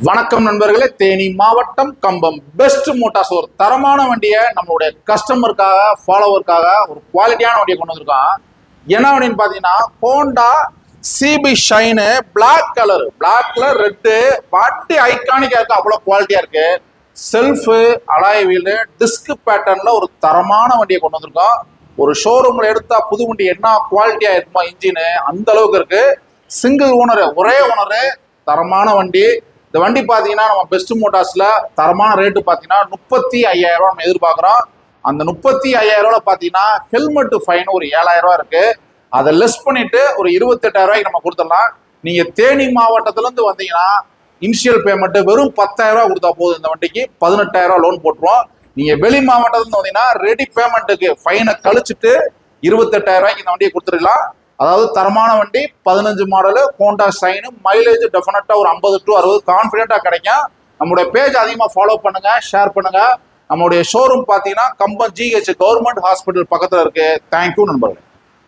வணக்கம் நண்பர்களே, தேனி மாவட்டம் கம்பம் பெஸ்ட் மோட்டார்ஸ் ஒரு தரமான வண்டியை நம்மளுடைய கஸ்டமருக்காக ஃபாலோவருக்காக ஒரு குவாலிட்டியான வண்டியை கொண்டு வந்திருக்கோம். என்ன அப்படின்னு பார்த்தீங்கன்னா Honda CB shine black colour red body ஐகானிக்கா இருக்கு, அவ்வளோ குவாலிட்டியா இருக்கு. செல்ஃபு அலாய் வீலு டிஸ்க் பேட்டர்ன்ல ஒரு தரமான வண்டியை கொண்டு வந்திருக்கோம். ஒரு ஷோரூம்ல எடுத்தா புது வண்டி என்ன குவாலிட்டியா இருக்குமா இன்ஜினு அந்த அளவுக்கு இருக்கு. சிங்கிள் ஓனரு, ஒரே ஓனரு, தரமான வண்டி. இந்த வண்டி பார்த்தீங்கன்னா நம்ம பெஸ்ட் மோட்டார்ஸ்ல தரமான ரேட்டு பார்த்தீங்கன்னா 35,000 ரூபா நம்ம எதிர்பார்க்குறோம். அந்த 35,000 ரூபாய் பார்த்தீங்கன்னா ஹெல்மெட் ஃபைன் ஒரு 7,000 ரூபா இருக்கு. அதை லெஸ் பண்ணிட்டு ஒரு 28,000 ரூபாய்க்கு நம்ம கொடுத்துடலாம். நீங்க தேனி மாவட்டத்துல இருந்து வந்தீங்கன்னா இனிஷியல் பேமெண்ட் வெறும் 10,000 ரூபா கொடுத்தா போதும். இந்த வண்டிக்கு 18,000 ரூபா லோன் போட்டுருவோம். நீங்க வெளி மாவட்டத்துல இருந்து வந்தீங்கன்னா ரெடி பேமெண்ட்டுக்கு ஃபைனை கழிச்சுட்டு 28,000 ரூபாய்க்கு இந்த வண்டியை கொடுத்துடலாம். அதாவது தரமான வண்டி, 15 மாடலு ஹோண்டா ஷைனு, மைலேஜ் டெஃபினட்டா ஒரு 50 to 60 கான்ஃபிடென்ட்டா கிடைக்கும். நம்மளுடைய பேஜ் அதிகமாக ஃபாலோ பண்ணுங்க, ஷேர் பண்ணுங்க. நம்மளுடைய ஷோரூம் பார்த்தீங்கன்னா கம்பம் GH கவர்மெண்ட் ஹாஸ்பிட்டல் பக்கத்தில் இருக்கு. தேங்க்யூ நண்பர்கள்.